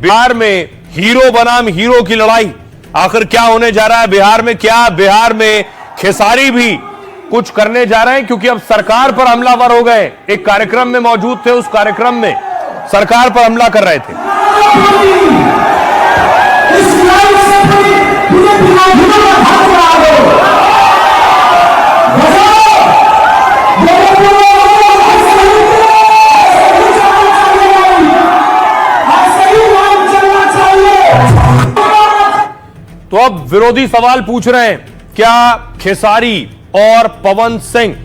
बिहार में हीरो बनाम हीरो की लड़ाई आखिर क्या होने जा रहा है बिहार में? क्या बिहार में खेसारी भी कुछ करने जा रहे हैं? क्योंकि अब सरकार पर हमलावर हो गए। एक कार्यक्रम में मौजूद थे, उस कार्यक्रम में सरकार पर हमला कर रहे थे। तो अब विरोधी सवाल पूछ रहे हैं, क्या खेसारी और पवन सिंह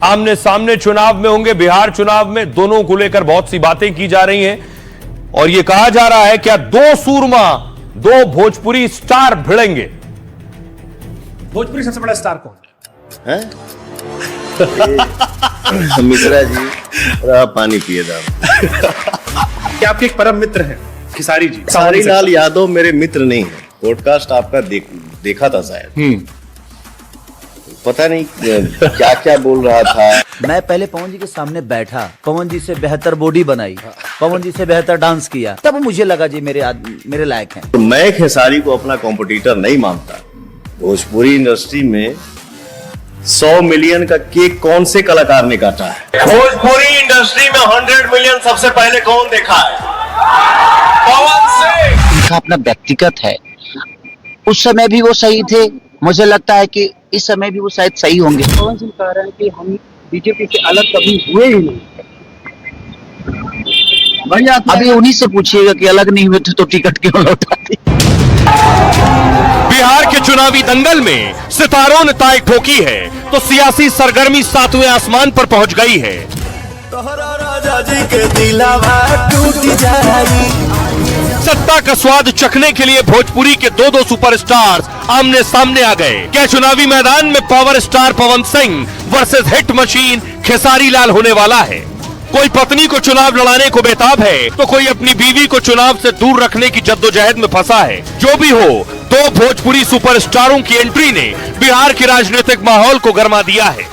आमने सामने चुनाव में होंगे? बिहार चुनाव में दोनों को लेकर बहुत सी बातें की जा रही हैं और यह कहा जा रहा है क्या दो सूरमा, दो भोजपुरी स्टार भिड़ेंगे? भोजपुरी सबसे बड़ा स्टार कौन है? मिश्रा जी, पानी पिए दाम। क्या आपके एक परम मित्र हैं खेसारी जी? खेसारी लाल यादव मेरे मित्र नहीं है। पॉडकास्ट आपका देखा था शायद, पता नहीं क्या क्या बोल रहा था। मैं पहले पवन जी के सामने बैठा, पवन जी से बेहतर बॉडी बनाई, पवन जी से बेहतर डांस किया, तब मुझे लगा जी मेरे लायक हैं। तो मैं खेसारी को अपना कॉम्पिटिटर नहीं मानता। भोजपुरी इंडस्ट्री में 100 मिलियन का केक कौन से कलाकार ने काटा है? भोजपुरी इंडस्ट्री में 100 मिलियन सबसे पहले कौन देखा है? पवन सिंह। उनका अपना व्यक्तिगत है, उस समय भी वो सही थे, मुझे लगता है कि इस समय भी वो शायद सही होंगे। पवन सिंह कह रहे हैं कि हम बीजेपी से अलग कभी हुए ही नहीं। भैया अभी उन्हीं से पूछिएगा कि अलग नहीं हुए थे तो टिकट क्यों लौटाते। बिहार के चुनावी दंगल में सितारों ने ताई ठोकी है तो सियासी सरगर्मी 7वें आसमान पर पहुंच गई है। राजा जी के दिलावा टूट जाई। सत्ता का स्वाद चखने के लिए भोजपुरी के दो सुपरस्टार्स आमने सामने आ गए। क्या चुनावी मैदान में power star Pawan Singh versus hit machine Khesari Lal होने वाला है? कोई पत्नी को चुनाव लड़ाने को बेताब है तो कोई अपनी बीवी को चुनाव से दूर रखने की जद्दोजहद में फंसा है। जो भी हो, दो भोजपुरी सुपरस्टारों की एंट्री ने बिहार के राजनीतिक माहौल को गरमा दिया है।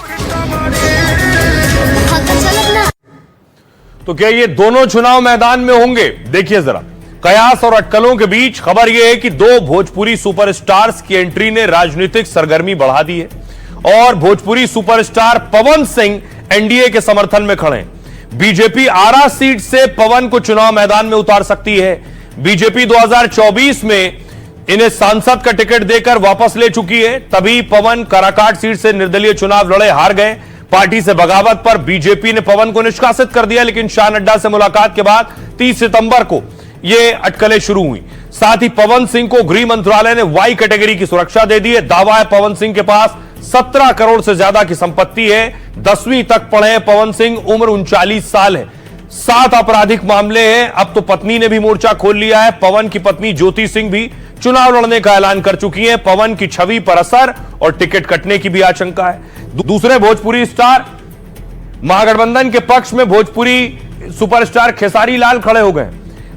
तो क्या ये दोनों चुनाव मैदान में होंगे? देखिए जरा, कयास और अटकलों के बीच खबर यह है कि दो भोजपुरी सुपरस्टार्स की एंट्री ने राजनीतिक सरगर्मी बढ़ा दी है और भोजपुरी सुपरस्टार पवन सिंह एनडीए के समर्थन में खड़े हैं। बीजेपी आरा सीट से पवन को चुनाव मैदान में उतार सकती है। बीजेपी 2024 में इन्हें सांसद का टिकट देकर वापस ले चुकी है, तभी पवन काराकाट सीट से निर्दलीय चुनाव लड़े, हार गए। पार्टी से बगावत पर बीजेपी ने पवन को निष्कासित कर दिया, लेकिन शाह नड्डा से मुलाकात के बाद 30 सितंबर को ये अटकलें शुरू हुई। साथ ही पवन सिंह को गृह मंत्रालय ने वाई कैटेगरी की सुरक्षा दे दी है। दावा है पवन सिंह के पास 17 करोड़ से ज्यादा की संपत्ति है। 10वीं तक पढ़े हैं पवन सिंह, उम्र 39 साल है। 7 आपराधिक मामले हैं। अब तो पत्नी ने भी मोर्चा खोल लिया है। पवन की पत्नी ज्योति सिंह भी चुनाव लड़ने का ऐलान कर चुकी है। पवन की छवि पर असर और टिकट कटने की भी आशंका है। दूसरे भोजपुरी स्टार महागठबंधन के पक्ष में भोजपुरी सुपरस्टार खेसारी लाल खड़े हो गए।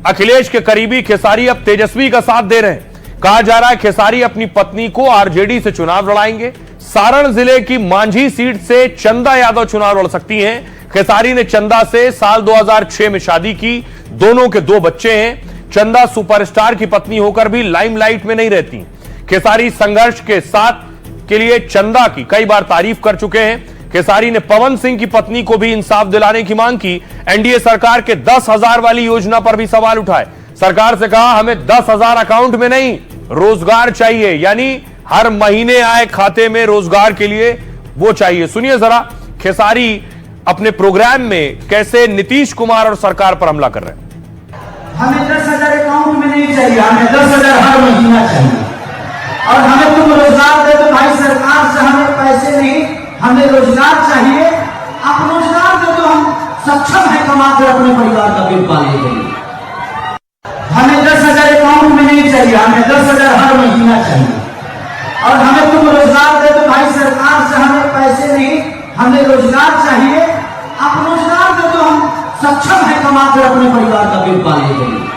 अखिलेश के करीबी खेसारी अब तेजस्वी का साथ दे रहे हैं। कहा जा रहा है खेसारी अपनी पत्नी को आरजेडी से चुनाव लड़ाएंगे। सारण जिले की मांझी सीट से चंदा यादव चुनाव लड़ सकती हैं। खेसारी ने चंदा से साल 2006 में शादी की, दोनों के 2 बच्चे हैं। चंदा सुपरस्टार की पत्नी होकर भी लाइमलाइट में नहीं रहती। खेसारी संघर्ष के साथ के लिए चंदा की कई बार तारीफ कर चुके हैं। खेसारी ने पवन सिंह की पत्नी को भी इंसाफ दिलाने की मांग की। एनडीए सरकार के 10,000 वाली योजना पर भी सवाल उठाए। सरकार से कहा हमें 10,000 अकाउंट में नहीं, रोजगार चाहिए, यानी हर महीने आए खाते में रोजगार के लिए वो चाहिए। सुनिए जरा खेसारी अपने प्रोग्राम में कैसे नीतीश कुमार और सरकार पर हमला कर रहे हैं। हमें 10,000 अकाउंट में नहीं चाहिए, हमें 10,000 हर महीना चाहिए। और हमें तुम रोजगार दे दो भाई, सरकार से हमें पैसे नहीं, हमें रोजगार चाहिए। आप रोजगार दे दो, हम सक्षम है कमाकर अपने परिवार का पेट पालने के लिए। हमें 10,000 अकाउंट में नहीं चाहिए, हमें 10,000 हर महीना चाहिए। और हमें तुम रोजगार दे दो भाई, सरकार से हमें पैसे नहीं, हमें रोजगार चाहिए। आप रोजगार दे दो, हम सक्षम है कमाकर अपने परिवार का पेट पालने के लिए।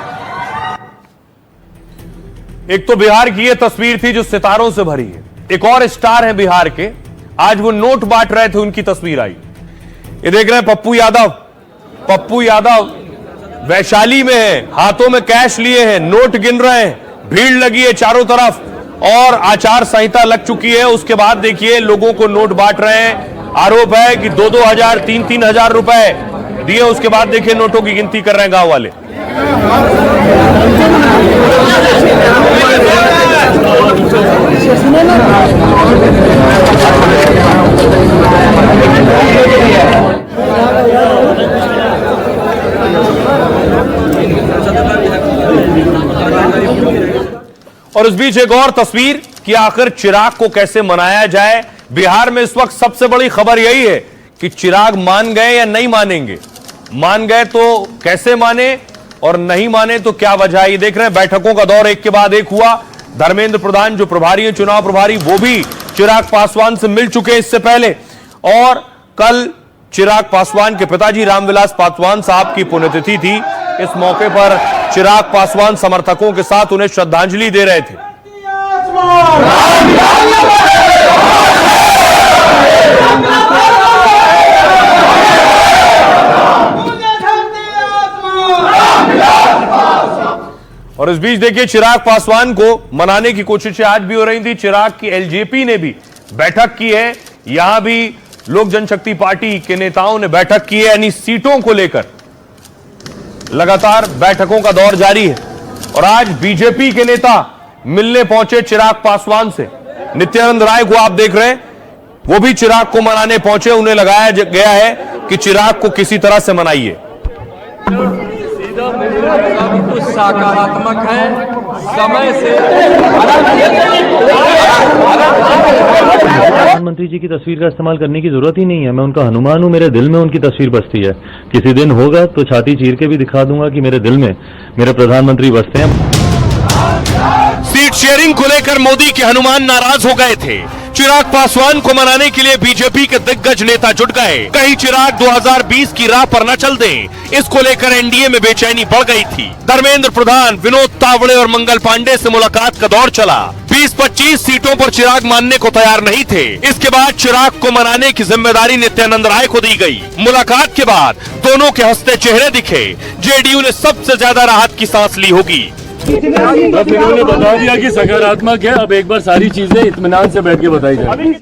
एक तो बिहार की यह तस्वीर थी जो सितारों से भरी है। एक और स्टार है बिहार के, आज वो नोट बांट रहे थे, उनकी तस्वीर आई। ये देख रहे हैं पप्पू यादव वैशाली में है, हाथों में कैश लिए हैं, नोट गिन रहे हैं, भीड़ लगी है चारों तरफ और आचार संहिता लग चुकी है। उसके बाद देखिए लोगों को नोट बांट रहे हैं। आरोप है कि 2-2 हजार 3-3 हजार रुपए दिए, उसके बाद देखिए नोटों की गिनती कर रहे हैं गांव वाले। और इस बीच एक और तस्वीर कि आखिर चिराग को कैसे मनाया जाए। बिहार में इस वक्त सबसे बड़ी खबर यही है कि चिराग मान गए या नहीं मानेंगे। मान गए तो कैसे माने और नहीं माने तो क्या वजह। ये देख रहे हैं बैठकों का दौर एक के बाद एक हुआ। धर्मेंद्र प्रधान जो प्रभारी हैं, चुनाव प्रभारी, वो भी चिराग पासवान से मिल चुके इससे पहले। और कल चिराग पासवान के पिताजी रामविलास पासवान साहब की पुण्यतिथि थी। इस मौके पर चिराग पासवान समर्थकों के साथ उन्हें श्रद्धांजलि दे रहे थे। और इस बीच देखिए चिराग पासवान को मनाने की कोशिशें आज भी हो रही थी। चिराग की एलजेपी ने भी बैठक की है, यहां भी लोक जनशक्ति पार्टी के नेताओं ने बैठक की है, यानी सीटों को लेकर लगातार बैठकों का दौर जारी है। और आज बीजेपी के नेता मिलने पहुंचे चिराग पासवान से। नित्यानंद राय को आप देख रहे हैं, वो भी चिराग को मनाने पहुंचे। उन्हें लगाया गया है कि चिराग को किसी तरह से मनाइए। सब कुछ सकारात्मक है, समय से। प्रधानमंत्री जी की तस्वीर का इस्तेमाल करने की जरूरत ही नहीं है। मैं उनका हनुमान हूँ, मेरे दिल में उनकी तस्वीर बसती है। किसी दिन होगा तो छाती चीर के भी दिखा दूंगा कि मेरे दिल में मेरे प्रधानमंत्री बसते हैं। सीट शेयरिंग को लेकर मोदी के हनुमान नाराज हो गए थे। चिराग पासवान को मनाने के लिए बीजेपी के दिग्गज नेता जुट गए। कहीं चिराग 2020 की राह पर न चल दें, इसको लेकर एनडीए में बेचैनी बढ़ गई थी। धर्मेंद्र प्रधान, विनोद तावड़े और मंगल पांडे से मुलाकात का दौर चला। 20-25 सीटों पर चिराग मानने को तैयार नहीं थे। इसके बाद चिराग को मनाने की जिम्मेदारी नित्यानंद राय को दी गई। मुलाकात के बाद दोनों के हंसते चेहरे दिखे। जेडीयू ने सबसे ज्यादा राहत की सांस ली होगी। अब इन्होंने बता दिया कि सकारात्मक है, अब एक बार सारी चीजें इत्मीनान से बैठ के बताई जाए।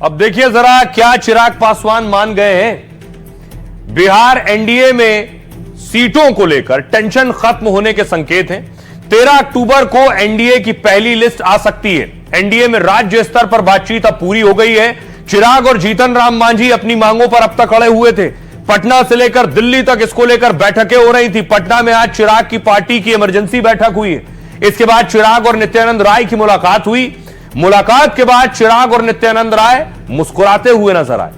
अब देखिए जरा क्या चिराग पासवान मान गए हैं। बिहार एनडीए में सीटों को लेकर टेंशन खत्म होने के संकेत हैं। 13 अक्टूबर को एनडीए की पहली लिस्ट आ सकती है। एनडीए में राज्य स्तर पर बातचीत अब पूरी हो गई है। चिराग और जीतन राम मांझी अपनी मांगों पर अब तक अड़े हुए थे। पटना से लेकर दिल्ली तक इसको लेकर बैठकें हो रही थी। पटना में आज चिराग की पार्टी की इमरजेंसी बैठक हुई है। इसके बाद चिराग और नित्यानंद राय की मुलाकात हुई। मुलाकात के बाद चिराग और नित्यानंद राय मुस्कुराते हुए नजर आए।